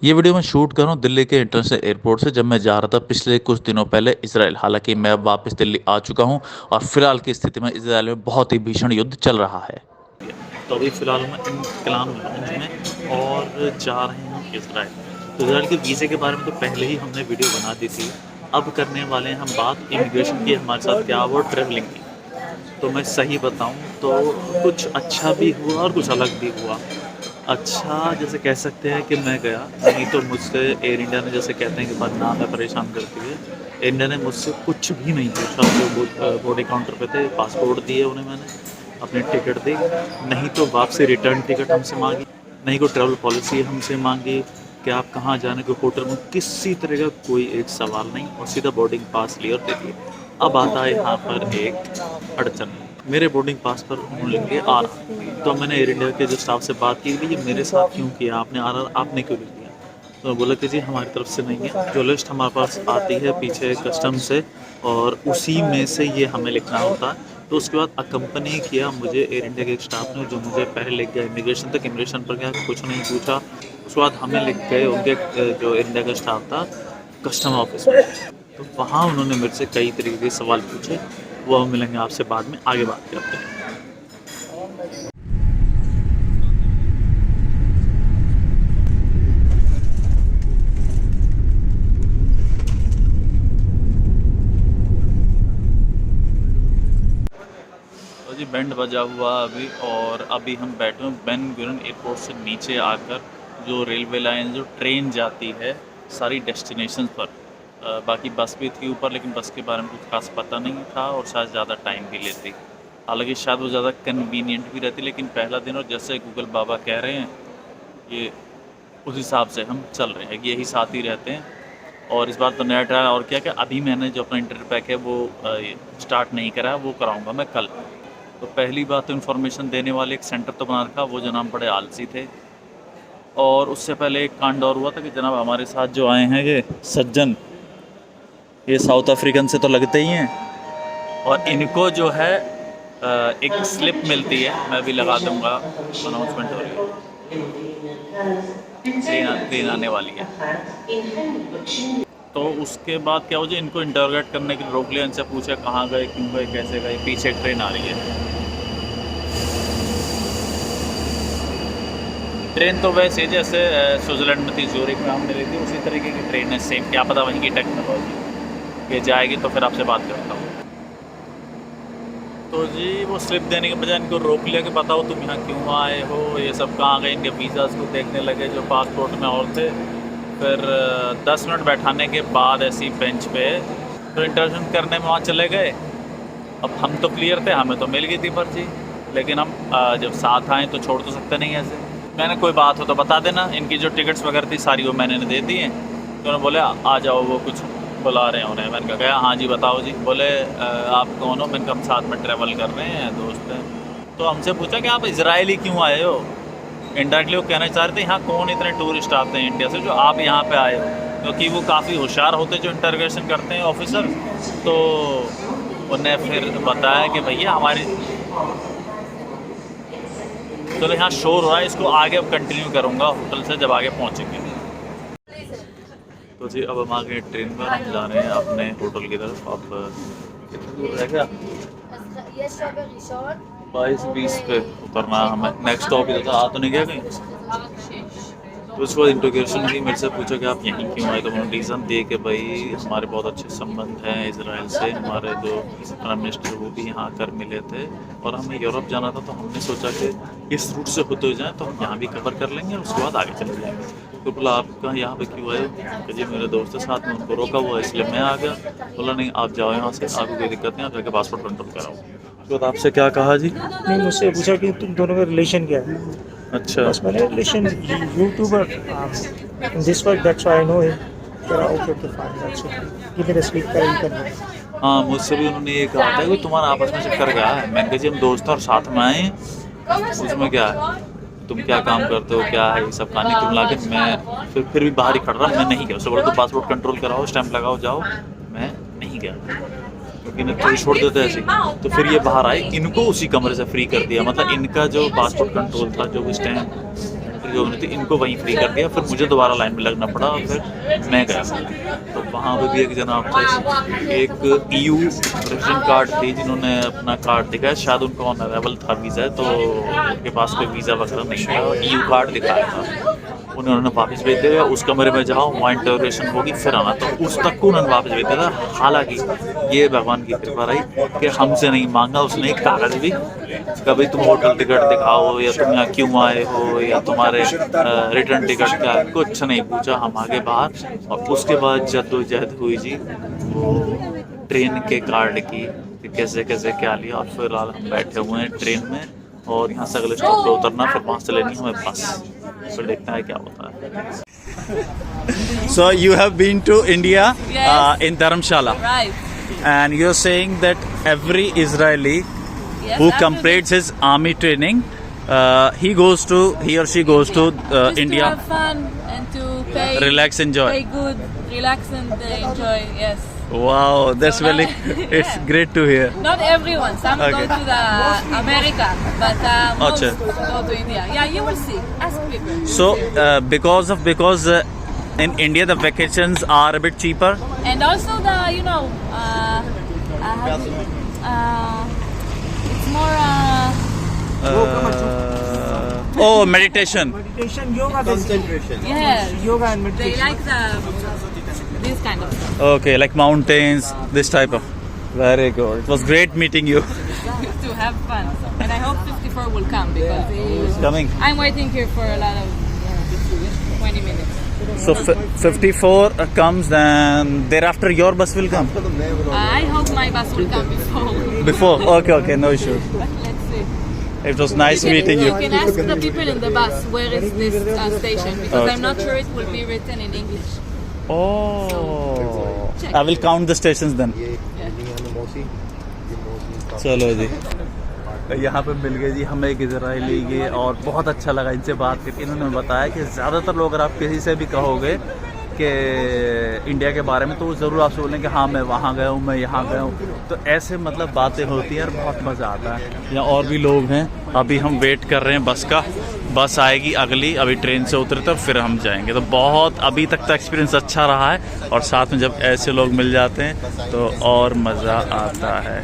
ये वीडियो मैं शूट कर रहा हूँ दिल्ली के इंटरनेशनल एयरपोर्ट से, जब मैं जा रहा था पिछले कुछ दिनों पहले इसराइल। हालांकि मैं अब वापस दिल्ली आ चुका हूँ और फिलहाल की स्थिति में इसराइल में बहुत ही भीषण युद्ध चल रहा है। तो अभी फिलहाल मैं इंकलान लाउंज में और जा रहे हैं इसराइल। तो इसराइल के वीज़े के बारे में तो पहले ही हमने वीडियो बना दी थी। अब करने वाले हैं हम बात इमिग्रेशन की, हमारे साथ क्या हुआ ट्रैवलिंग की। तो मैं सही बताऊं तो कुछ अच्छा भी हुआ और कुछ अलग भी हुआ। अच्छा जैसे कह सकते हैं कि मैं गया, नहीं तो मुझसे एयर इंडिया ने, जैसे कहते हैं कि बदनाम है, परेशान करती है। एयर इंडिया ने मुझसे कुछ भी नहीं पूछा। जो बॉडी काउंटर पे थे, पासपोर्ट दिए उन्हें मैंने, अपनी टिकट दी, नहीं तो वापसी रिटर्न टिकट हमसे मांगी, नहीं कोई ट्रैवल पॉलिसी हमसे मांगी कि आप कहाँ जाने को, होटल में किसी तरह का कोई एक सवाल नहीं, और सीधा बोर्डिंग पास लिया और दे दिया। अब आता है यहाँ पर एक अड़चन। मेरे बोर्डिंग पास पर उन्होंने लिख दिया आर। तो मैंने एयर इंडिया के जो स्टाफ से बात की, ये मेरे साथ क्यों किया आपने, आर आपने क्यों लिख दिया। तो बोला कि जी हमारी तरफ से नहीं है, जो लिस्ट हमारे पास आती है पीछे कस्टम से, और उसी में से ये हमें लिखना होता है। तो उसके बाद अकम्पनी किया मुझे एयर इंडिया के एक स्टाफ ने, जो मुझे पहले लेके गया इमिग्रेशन तक। इमिग्रेशन पर गया, कुछ नहीं पूछा। उसके बाद हमें लिख गए उनके जो इंडिया का स्टाफ था कस्टम ऑफिस में। तो वहाँ उन्होंने मेरे से कई तरीके के सवाल पूछे। वो हम मिलेंगे आपसे बाद में, आगे बात करते हैं। तो जी बैंड बजा हुआ अभी, और अभी हम बैठे हैं बेन गुरियन एयरपोर्ट से नीचे आकर। जो रेलवे लाइन, जो ट्रेन जाती है सारी डेस्टिनेशन पर। बाकी बस भी थी ऊपर, लेकिन बस के बारे में कुछ खास पता नहीं था और शायद ज़्यादा टाइम भी लेती। हालांकि शायद वो ज़्यादा कन्वीनियंट भी रहती, लेकिन पहला दिन और जैसे गूगल बाबा कह रहे हैं, ये उस हिसाब से हम चल रहे हैं कि यही साथ ही रहते हैं। और इस बार तो नया ट्रायल और क्या, कि अभी मैंने जो अपना इंटरव्यू पैक है वो स्टार्ट नहीं करा, वो कराऊंगा मैं कल। तो पहली बात तो इन्फॉर्मेशन देने वाले एक सेंटर तो बना रखा, वो जनाब बड़े आलसी थे। और उससे पहले एक कांड और हुआ था कि जनाब हमारे साथ जो आए हैं ये सज्जन, ये साउथ अफ्रीकन से तो लगते ही हैं, और इनको जो है एक स्लिप मिलती है, मैं भी लगा दूंगा, अनाउंसमेंट हो रही है, ट्रेन आने वाली है। तो उसके बाद क्या हो जाए, इनको इंटरोगेट करने के लिए रोक लिया, इनसे पूछा कहाँ गए, क्यों गए, कैसे गए, पीछे एक ट्रेन आ रही है। ट्रेन तो वैसे जैसे स्विट्ज़रलैंड में थी, ज़ूरिख में हमने ली थी, उसी तरीके की ट्रेन है सेम। क्या पता वहीं की टेक्नोलॉजी ये जाएगी, तो फिर आपसे बात करता हूँ। तो जी वो स्लिप देने के बजाय इनको रोक लिया कि बताओ तुम यहाँ क्यों आए हो, ये सब कहाँ गए। इनके वीज़ाज़ को देखने लगे जो पासपोर्ट में और थे। फिर 10 मिनट बैठाने के बाद ऐसी बेंच पे तो इंटरव्यू करने में वहाँ चले गए। अब हम तो क्लियर थे, हमें तो मिल गई थी पर्ची, लेकिन हम जब साथ आए तो छोड़ तो सकते नहीं ऐसे। मैंने कोई बात हो तो बता देना। इनकी जो टिकट्स वगैरह थी सारी वो मैंने दे दी हैं। तो उन्होंने बोले आ जाओ, वो कुछ बुला रहे हैं उन्हें। मैंने कहा हाँ जी बताओ जी। बोले आप कौन हो। मैंने कहा हम साथ में ट्रैवल कर रहे हैं, दोस्त हैं। तो हमसे पूछा कि आप इजराइल ही क्यों आए हो। इनडायरेक्टली वो कहना चाह रहे थे यहाँ कौन इतने टूरिस्ट आते हैं इंडिया से जो आप यहाँ पे आए हो, क्योंकि वो काफ़ी होशियार होते जो इंटरोगेशन करते हैं ऑफिसर। तो उन्हें फिर बताया कि भैया हमारी, चलो यहाँ शोर हो रहा है, इसको आगे अब कंटिन्यू करूँगा होटल से जब आगे पहुँचेंगे। तो जी अब हम आगे ट्रेन पर, हम जा रहे हैं अपने होटल की तरफ। अब कितना दूर रह गया, 22-20 पे उतरना है हमें। नेक्स्ट स्टॉप इधर था, आ तो नहीं गया कहीं। तो उसके बाद इंट्रोगेशन की, मेरे से पूछा कि आप यहीं क्यों आए। तो उन्होंने रीज़न दिए कि भाई हमारे बहुत अच्छे संबंध हैं इसराइल से, हमारे जो प्राइम मिनिस्टर वो भी यहाँ आकर मिले थे, और हमें यूरोप जाना था। तो हमने सोचा कि इस रूट से होते हुए जाएँ तो हम यहाँ भी कवर कर लेंगे और उसके बाद आगे चले जाएंगे। तो बोला आप कहाँ यहाँ पे क्यों आए। कि जी मेरे दोस्त के साथ में, उनको रोका हुआ इसलिए मैं आ गया। बोला नहीं आप जाओ यहाँ से, आपको कोई दिक्कत नहीं, आप जाके पासपोर्ट कंट्रोल कराओ। उसके बाद आपसे क्या कहा जी। नहीं, मुझसे पूछा कि तुम दोनों का रिलेशन क्या है। अच्छा बस मैंने relation YouTuber in this work, that's why I know him. Okay okay fine, that's it. ये मेरा स्लीप का ही करना है। हाँ, मुझसे भी उन्होंने ये कहा था कि तुम्हारा आपस में चक्कर क्या है। मैंने कहा जी हम दोस्त और साथ में आए हैं, उसमें क्या है, तुम क्या काम करते हो, क्या है ये सब कहानी तुम ला के। मैं फिर भी बाहर ही खड़ रहा, मैं नहीं गया। उससे बोला तो पासपोर्ट कंट्रोल कराओ, स्टैंप लगाओ, जाओ। मैं नहीं गया, क्योंकि इन्हें कोई छोड़ देते ऐसे। तो फिर ये बाहर आए, इनको उसी कमरे से फ्री कर दिया। मतलब इनका जो पासपोर्ट कंट्रोल था, जो भी स्टैंप बाकी जो थी इनको वहीं फ्री कर दिया, फिर मुझे दोबारा लाइन में लगना पड़ा और फिर मैं गया। तो वहाँ पे भी एक जनाब थे, एक EU रेजिडेंट कार्ड थी, जिन्होंने अपना कार्ड दिखाया, शायद उनका ऑन अराइवल था वीज़ा, तो उनके पास कोई वीज़ा वगैरह नहीं था, EU कार्ड दिखाया था, उन्होंने वापस भेज दिया। उस कमरे में जाओ, वहाँ इंटरोगेशन होगी, फिर आना। तो उस तक को उन्होंने वापस भेज दिया था। हालांकि ये भगवान की कृपा रही कि हमसे नहीं मांगा उसने एक कागज़ भी, कभी तुम होटल टिकट दिखाओ या तुम यहाँ क्यों आए हो या तुम्हारे रिटर्न टिकट का, कुछ नहीं पूछा। हम आगे बाहर, और उसके बाद जद्दोजहद हुई जी वो ट्रेन के कार्ड की, कैसे कैसे क्या लिया, और फिलहाल हम बैठे हुए हैं ट्रेन में, और यहाँ से अगले स्टॉप पे उतरना, फिर वहाँ से लेनी हमें बस, फिर देखते हैं क्या होता है। So you have been to India, Yes. in Dharamshala, Right. and you're saying that every Israeli Yes, who after completes his army training, he or she goes to just India, to have fun and to pay, relax, enjoy. pay good, relax and enjoy. Yes. Wow, that's So really, now- it's great to hear. Not everyone. Some Okay. go to the America, but most Acha. go to India. Yeah, you will see. Ask people. So because in India the vacations are a bit cheaper. And also the it's more Oh, meditation. Meditation, yoga, concentration. yes. Yoga and They meditation. like this kind of stuff. Okay, like mountains, this type of. Very good. It was great meeting you. To have fun. And I hope 54 will come because It's coming. I'm waiting here for a lot of 20 minutes. So 54 comes, then thereafter your bus will come. I hope my bus will come before. Before. Okay, no issue. Let's see. It was nice meeting You you. can ask the people in the bus where is this station because Okay. I'm not sure it will be written in English. Oh. Check. I will count the stations then. चलो जी, यहाँ पे मिल गए जी हमें एक Israeli ये, और बहुत अच्छा लगा इनसे बात करके। इन्होंने बताया कि ज़्यादातर लोग अगर आप किसी से भी कहोगे कि इंडिया के बारे में, तो ज़रूर आप बोलेंगे हाँ मैं वहाँ गया हूँ, मैं यहाँ गया हूँ। तो ऐसे मतलब बातें होती हैं और बहुत मज़ा आता है। यहाँ और भी लोग हैं, अभी हम वेट कर रहे हैं बस का, बस आएगी अगली, अभी ट्रेन से उतरे तो फिर हम जाएंगे। तो बहुत अभी तक का एक्सपीरियंस अच्छा रहा है, और साथ में जब ऐसे लोग मिल जाते हैं तो और मज़ा आता है।